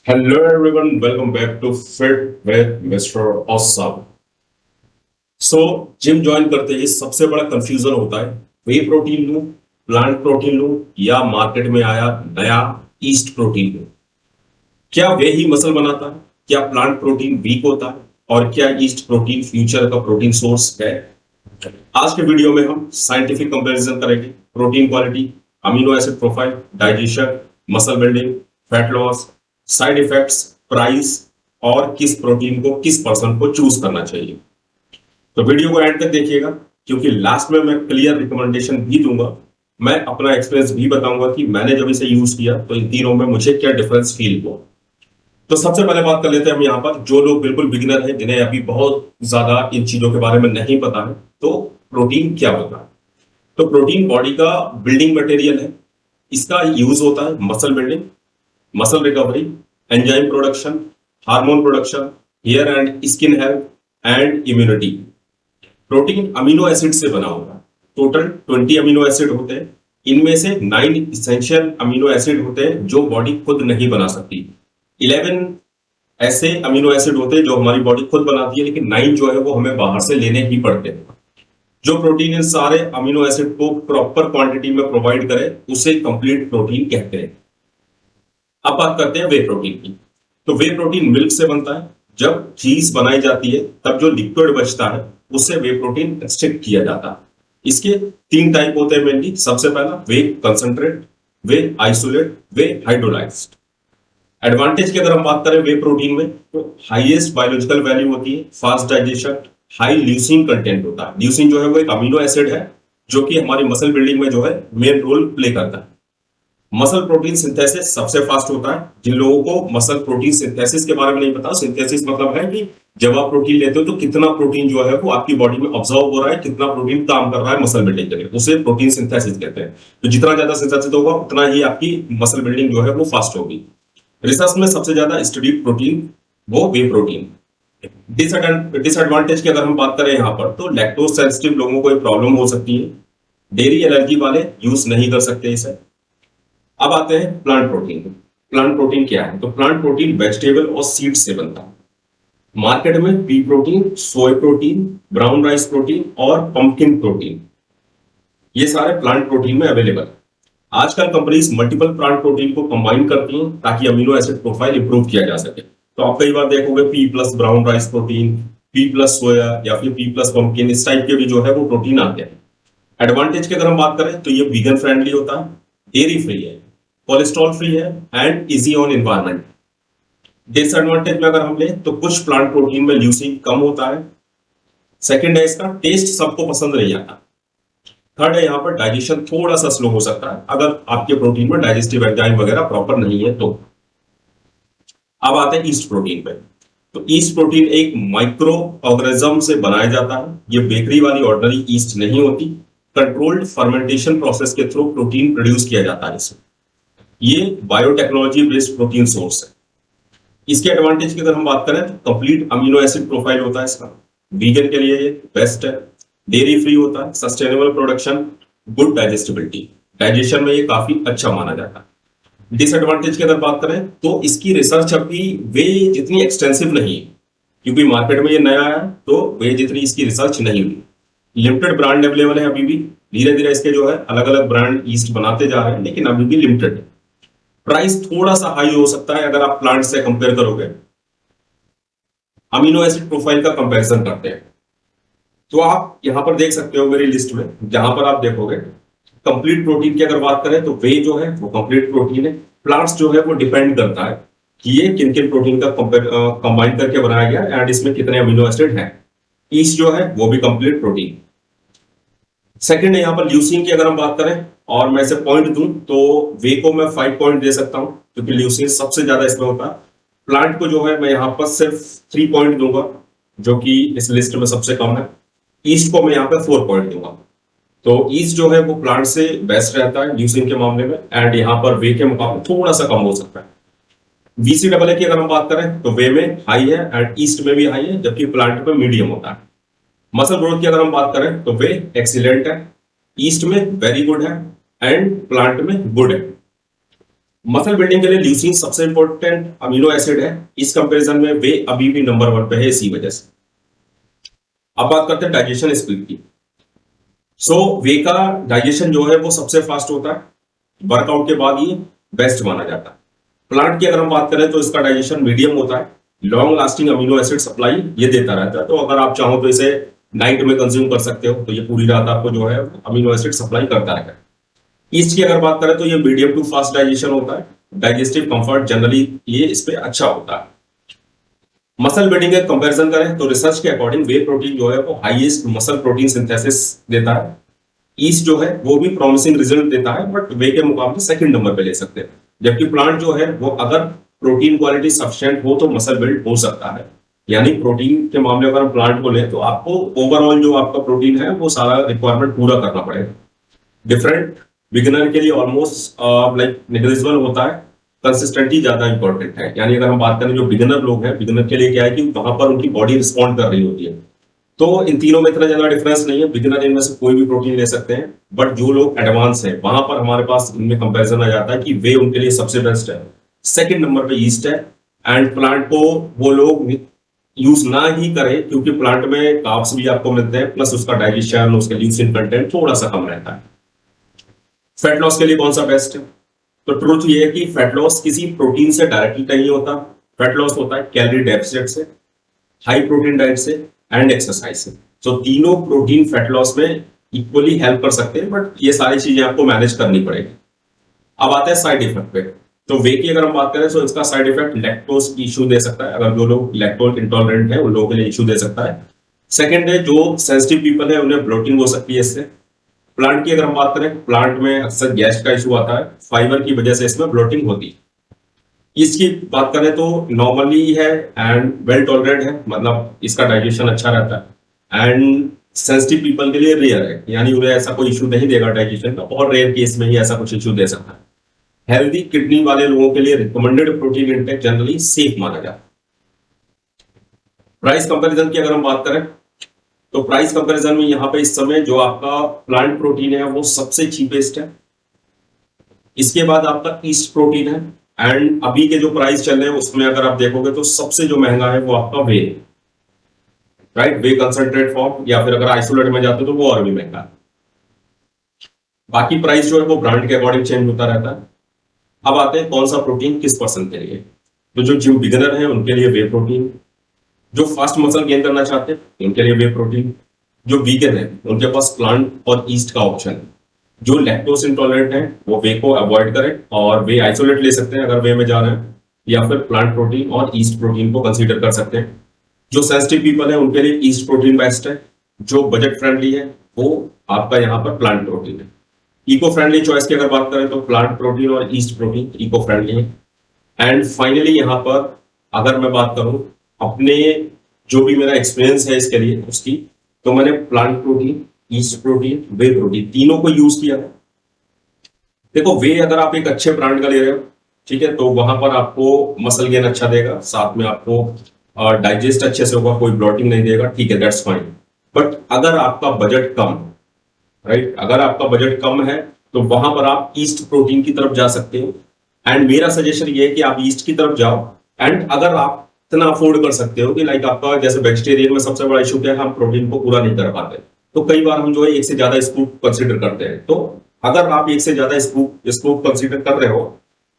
Hello everyone, welcome back to Fit with Mr. Awesome. So gym join करते ही सबसे बड़ा confusion होता है वे प्रोटीन लूं, प्लांट प्रोटीन लूं या मार्केट में आया नया ईस्ट प्रोटीन लूं। क्या वे ही मसल बनाता है? क्या प्लांट प्रोटीन वीक होता है? और क्या ईस्ट प्रोटीन फ्यूचर का प्रोटीन सोर्स है? आज के वीडियो में हम साइंटिफिक कंपैरिजन करेंगे protein quality, amino acid profile, digestion, muscle building, fat loss, side effects, price और किस प्रोटीन को किस पर्सन को चूज करना चाहिए। तो वीडियो को एंड तक देखिएगा क्योंकि लास्ट में मैं क्लियर रिकमेंडेशन भी दूंगा। मैं अपना एक्सपीरियंस भी बताऊंगा कि मैंने जब इसे यूज किया तो इन तीनों में मुझे क्या डिफरेंस फील हुआ। तो सबसे पहले बात कर लेते हैं हम यहाँ पर जो लोग बिल्कुल बिगिनर हैं, जिन्हें अभी बहुत ज्यादा इन चीजों के बारे में नहीं पता है। तो प्रोटीन क्या होता है? तो प्रोटीन बॉडी का बिल्डिंग मटेरियल है। इसका यूज होता है muscle building, muscle recovery, enzyme production, hormone production, hair and skin health and immunity. Protein amino acid से बना होगा। टोटल 20 अमीनो एसिड होते हैं। इनमें से 9 इसेंशियल अमीनो एसिड होते हैं जो बॉडी खुद नहीं बना सकती। 11 ऐसे अमीनो एसिड होते हैं जो हमारी बॉडी खुद बनाती है, लेकिन 9 जो है वो हमें बाहर से लेने ही पड़ते हैं। जो प्रोटीन इन सारे अमीनो एसिड को प्रॉपर क्वांटिटी में प्रोवाइड करे उसे कंप्लीट प्रोटीन कहते हैं। अब बात करते हैं वे प्रोटीन की। तो वे प्रोटीन मिल्क से बनता है। जब चीज बनाई जाती है तब जो लिक्विड बचता है उससे वे प्रोटीन एक्सट्रैक्ट किया जाता है। इसके 3 टाइप होते हैं मेनली। सबसे पहला वे कंसंट्रेट, वे आइसोलेट, वे हाइड्रोलाइज्ड। एडवांटेज की अगर हम बात करें वे प्रोटीन में तो हाईएस्ट बायोलॉजिकल वैल्यू होती है, fast digestion, high leucine content होता है। ल्यूसीन जो है वो एक अमीनो एसिड है जो कि हमारी मसल बिल्डिंग में जो है मेन रोल प्ले करता है। मसल प्रोटीन सिंथेसिस सबसे फास्ट होता है। जिन लोगों को मसल प्रोटीन सिंथेसिस के बारे में नहीं पता, सिंथेसिस मतलब है कि जब आप प्रोटीन लेते हो तो कितना प्रोटीन जो है वो आपकी बॉडी में ऑब्जर्व हो रहा है, कितना प्रोटीन काम कर रहा है मसल बिल्डिंग के लिए, उसे प्रोटीन सिंथेसिस कहते हैं। तो जितना ज्यादा सिंथेसिस होगा उतना ही आपकी मसल बिल्डिंग जो है वो फास्ट होगी। रिसर्च में सबसे ज्यादा स्टडीड प्रोटीन वो वे प्रोटीन। डिसएडवांटेज की अगर हम बात करें यहाँ पर तो लैक्टोज सेंसिटिव लोगों को प्रॉब्लम हो सकती है। डेयरी एलर्जी वाले यूज नहीं कर सकते इसे। अब आते हैं प्लांट प्रोटीन। प्लांट प्रोटीन क्या है? तो प्लांट प्रोटीन वेजिटेबल और सीड से बनता है। मार्केट में पी प्रोटीन, सोय प्रोटीन, ब्राउन राइस प्रोटीन और पंपकिन प्रोटीन ये सारे प्लांट प्रोटीन में अवेलेबल है। आजकल कंपनीज मल्टीपल प्लांट प्रोटीन को कंबाइन करती हैं ताकि अमीनो एसिड प्रोफाइल इंप्रूव किया जा सके। तो आप कई बार देखोगे P plus brown rice protein, P plus soya या फिर पी प्लस पंपकिन, इस टाइप के भी जो है वो प्रोटीन आते हैं। एडवांटेज की अगर हम बात करें तो ये वीगन फ्रेंडली होता है, डेयरी फ्री है, कोलेस्ट्रॉल फ्री है and easy on environment. Disadvantage में अगर हम लें तो कुछ प्लांट प्रोटीन में ल्यूसीन कम होता है। सेकंड है इसका टेस्ट सबको पसंद नहीं आता। थर्ड है यहाँ पर डाइजेशन थोड़ा सा स्लो हो सकता है अगर आपके प्रोटीन में डाइजेस्टिव एंजाइम वगैरह प्रॉपर नहीं है तो। अब आते हैं ईस्ट प्रोटीन पे। तो ईस्ट प्रोटीन एक माइक्रो ऑर्गेनिज्म से बनाया जाता है। ये बेकरी वाली ऑर्डिनरी ईस्ट नहीं होती। कंट्रोल्ड फर्मेंटेशन प्रोसेस के थ्रू प्रोटीन प्रोड्यूस किया जाता है इसमें। ये बायोटेक्नोलॉजी बेस्ड प्रोटीन सोर्स है। इसके एडवांटेज की अगर हम बात करें तो कंप्लीट अमीनो एसिड प्रोफाइल होता है इसका। वीगन के लिए ये बेस्ट है। डेयरी फ्री होता है, sustainable production, good digestibility, digestion में ये काफी अच्छा माना जाता है। डिसएडवांटेज की अगर बात करें तो इसकी रिसर्च अभी वे जितनी एक्सटेंसिव नहीं है क्योंकि मार्केट में ये नया आया तो वे जितनी इसकी रिसर्च नहीं हुई। लिमिटेड ब्रांड अवेलेबल है अभी भी। धीरे धीरे इसके जो है अलग अलग ब्रांड ईस्ट बनाते जा रहे हैं लेकिन अभी भी लिमिटेड है। प्राइस थोड़ा सा हाई हो सकता है अगर आप प्लांट से कंपेयर करोगे। अमीनो एसिड प्रोफाइल का कंपैरिजन करते हैं तो आप यहां पर देख सकते हो मेरी लिस्ट में, जहां पर आप देखोगे कंप्लीट प्रोटीन की अगर बात करें तो वे जो है वो कंप्लीट प्रोटीन है। प्लांट्स जो है वो डिपेंड करता है कि ये किन किन प्रोटीन का कंबाइन करके बनाया गया एंड इसमें कितने अमीनो एसिड हैं। ईस्ट जो है वो भी कंप्लीट प्रोटीन। सेकंड है यहाँ पर ल्यूसीन की अगर हम बात करें और मैं इसे पॉइंट दूं तो वे को मैं 5 पॉइंट दे सकता हूं क्योंकि ल्यूसीन सबसे ज्यादा इसमें होता है। प्लांट को जो है मैं यहाँ पर सिर्फ 3 पॉइंट दूंगा जो कि इस लिस्ट में सबसे कम है। ईस्ट को मैं यहाँ पर 4 पॉइंट दूंगा। तो ईस्ट जो है वो प्लांट से बेस्ट रहता है ल्यूसीन के मामले में एंड यहाँ पर वे के मुकाबले थोड़ा सा कम हो सकता है। वीसी डबल ए की अगर हम बात करें तो वे में हाई है एंड ईस्ट में भी हाई है जबकि प्लांट में मीडियम होता है। मसल ग्रोथ की अगर हम बात करें तो वे एक्सीलेंट है, ईस्ट में वेरी गुड है एंड प्लांट में गुड है। मसल बिल्डिंग के लिए ल्यूसीन सबसे इंपॉर्टेंट अमीनो एसिड है। इस कंपैरिजन में वे अभी भी नंबर 1 पे है इसी वजह से। अब बात करते हैं डाइजेशन स्पीड की। वे का डाइजेशन जो है वो सबसे फास्ट होता है, वर्कआउट के बाद ये बेस्ट माना जाता है। प्लांट की अगर हम बात करें तो इसका डाइजेशन मीडियम होता है, long lasting amino acid supply ये देता रहता है। तो अगर आप चाहो तो इसे नाइट में कंज्यूम कर सकते हो, तो ये पूरी रात आपको जो है अमीनो एसिड सप्लाई करता रहेगा। ईस्ट की अगर बात करें तो ये मीडियम टू फास्ट डाइजेशन होता है, डाइजेस्टिव कंफर्ट जनरली ये इस पे अच्छा होता है। मसल बिल्डिंग का कंपैरिजन करें तो रिसर्च के अकॉर्डिंग वे प्रोटीन जो है वो हाईएस्ट मसल प्रोटीन सिंथेसिस देता है। ईस्ट जो है वो भी प्रॉमिसिंग रिजल्ट देता है, बट वे के मुकाबले सेकंड नंबर पे ले सकते हैं। जबकि प्लांट जो है वो अगर प्रोटीन क्वालिटी सफिशिएंट हो तो मसल बिल्ड हो सकता है। यानी प्रोटीन के मामले अगर हम प्लांट को लें तो आपको ओवरऑल जो आपका प्रोटीन है वो सारा रिक्वायरमेंट पूरा करना पड़ेगा। डिफरेंट बिगिनर के लिए ऑलमोस्ट लाइक नेग्लिजिबल होता है, कंसिस्टेंटी ज्यादा इंपॉर्टेंट है। यानी अगर हम बात करें जो बिगिनर लोग हैं, बिगिनर के लिए क्या है कि वहां पर उनकी बॉडी रिस्पॉन्ड कर रही होती है। तो इन तीनों में इतना ज्यादा डिफरेंस नहीं है, बिगिनर इनमें से कोई भी प्रोटीन ले सकते हैं। बट जो लोग एडवांस हैं वहां पर हमारे पास इनमें कंपैरिजन आ जाता है कि वे उनके लिए सबसे बेस्ट है। सेकंड नंबर पे ईस्ट है। एंड प्लांट को वो लोग यूज ना ही करें क्योंकि प्लांट में कार्ब्स भी आपको मिलते हैं, प्लस उसका डाइजेशन, उसके ल्यूसिन कंटेंट थोड़ा सा कम रहता है। फैट लॉस के लिए कौन सा बेस्ट है? तो ट्रूथ ये है कि फैट लॉस किसी प्रोटीन से डायरेक्टली नहीं होता। फैट लॉस होता है कैलोरी डेफिसिट से, हाई प्रोटीन डाइट से एंड एक्सरसाइज से। तो तीनों प्रोटीन फैट लॉस में इक्वली हेल्प कर सकते हैं, बट ये सारी चीजें आपको मैनेज करनी पड़ेगी। अब आते हैं साइड इफेक्ट पे। तो वे की अगर हम बात करें तो इसका साइड इफेक्ट लैक्टोज इशू दे सकता है। अगर जो लोग लैक्टोज इंटॉलरेंट है उन लोगों के लिए इशू दे सकता है। सेकेंड है जो सेंसिटिव पीपल है उन्हें ब्लोटिंग हो सकती है इससे। प्लांट की अगर हम बात करें, प्लांट में अक्सर गैस का इशू आता है, फाइबर की वजह से इसमें ब्लोटिंग होती है। इसकी बात करें तो नॉर्मली है एंड वेल टॉलरेट है, मतलब इसका डाइजेशन अच्छा रहता है। एंड सेंसिटिव पीपल के लिए रेयर है, यानी उन्हें ऐसा कोई इशू नहीं देगा डाइजेशन का, और रेयर केस में ही ऐसा कुछ इशू दे सकता है। हेल्दी किडनी वाले लोगों के लिए recommended protein intake generally safe माना जाता है। प्राइस कंपैरिजन की अगर हम बात करें तो प्राइस कंपैरिजन में यहाँ पे इस समय जो आपका प्लांट प्रोटीन है वो सबसे चीपेस्ट है। इसके बाद आपका ईस्ट प्रोटीन है। एंड अभी के जो प्राइस चल रहे हैं उसमें अगर आप देखोगे तो सबसे जो महंगा है वो आपका वे, राइट, वे कंसंट्रेट फॉर्म, या फिर अगर आइसोलेट में जाते हो तो वो और भी महंगा है। बाकी प्राइस जो है वो ब्रांड के अकॉर्डिंग चेंज होता रहता है। अब आते हैं कौन सा प्रोटीन किस पर्सन के लिए। तो जो जिम बिगिनर है उनके लिए वे प्रोटीन, जो फास्ट मसल गेन करना चाहते हैं उनके लिए वे प्रोटीन, जो वीगन है उनके पास प्लांट और ईस्ट का ऑप्शन है, जो लैक्टोज इंटॉलरेंट है वो वे को अवॉइड करें और वे आइसोलेट ले सकते हैं अगर वे में जा रहे हैं, या फिर प्लांट प्रोटीन और ईस्ट प्रोटीन को कंसीडर कर सकते हैं। जो सेंसिटिव पीपल है उनके लिए ईस्ट प्रोटीन बेस्ट है। जो बजट फ्रेंडली है वो आपका यहाँ पर प्लांट प्रोटीन है। इको फ्रेंडली चॉइस की अगर बात करें तो प्लांट प्रोटीन और ईस्ट प्रोटीन इको फ्रेंडली है। एंड फाइनली यहाँ पर अगर मैं बात करूं अपने जो भी मेरा एक्सपीरियंस है इसके लिए उसकी, तो मैंने प्लांट प्रोटीन, ईस्ट प्रोटीन, वे प्रोटीन तीनों को यूज किया है। देखो वे अगर आप एक अच्छे ब्रांड का ले रहे हो, ठीक है, तो वहां पर आपको मसल गेन अच्छा देगा, साथ में आपको डाइजेस्ट अच्छे से होगा, कोई ब्लॉटिंग नहीं देगा, ठीक है, दैट्स फाइन। बट अगर आपका बजट कम, राइट, अगर आपका बजट कम है तो वहां पर आप ईस्ट प्रोटीन की तरफ जा सकते हो। एंड मेरा सजेशन ये है कि आप ईस्ट की तरफ जाओ। एंड अगर आप इतना अफोर्ड कर सकते हो कि लाइक आपका जैसे वेजिटेरियन में सबसे बड़ा इशू क्या है, हम प्रोटीन को पूरा नहीं कर पाते, तो कई बार हम जो है एक से ज्यादा स्कूप कंसीडर करते हैं। तो अगर आप एक से ज्यादा स्कूप कंसीडर कर रहे हो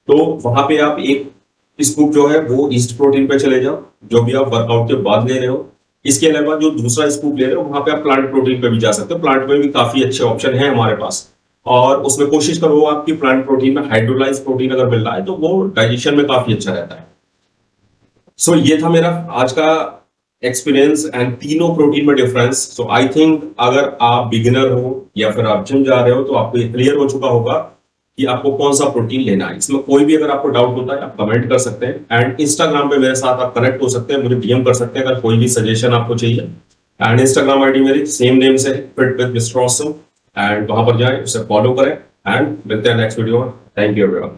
तो वहां पे आप एक स्कूप जो है वो ईस्ट प्रोटीन पे चले जाओ, जो भी आप वर्कआउट के बाद ले रहे हो। इसके अलावा जो दूसरा स्कूप ले रहे हो वहां पे आप प्लांट प्रोटीन पे भी जा सकते हो। प्लांट में भी काफी अच्छे ऑप्शन है हमारे पास, और उसमें कोशिश करो आपकी प्लांट प्रोटीन में हाइड्रोलाइज प्रोटीन अगर मिल रहा है तो वो डाइजेशन में काफी अच्छा रहता है। सो ये था मेरा आज का एक्सपीरियंस एंड तीनों प्रोटीन में डिफरेंस। सो आई थिंक अगर आप बिगिनर हो या फिर आप जिम जा रहे हो तो आपको ये क्लियर हो चुका होगा कि आपको कौन सा प्रोटीन लेना है। इसमें कोई भी अगर आपको डाउट होता है आप कमेंट कर सकते हैं, एंड इंस्टाग्राम पे मेरे साथ आप कनेक्ट हो सकते हैं, मुझे डीएम कर सकते हैं अगर कोई भी सजेशन आपको चाहिए। एंड इंस्टाग्राम आईडी मेरी सेम नेम से fit with mister awesome, and वहां पर जाएं, उसे फॉलो करें, एंड मिलते हैं नेक्स्ट वीडियो में। Thank you everyone.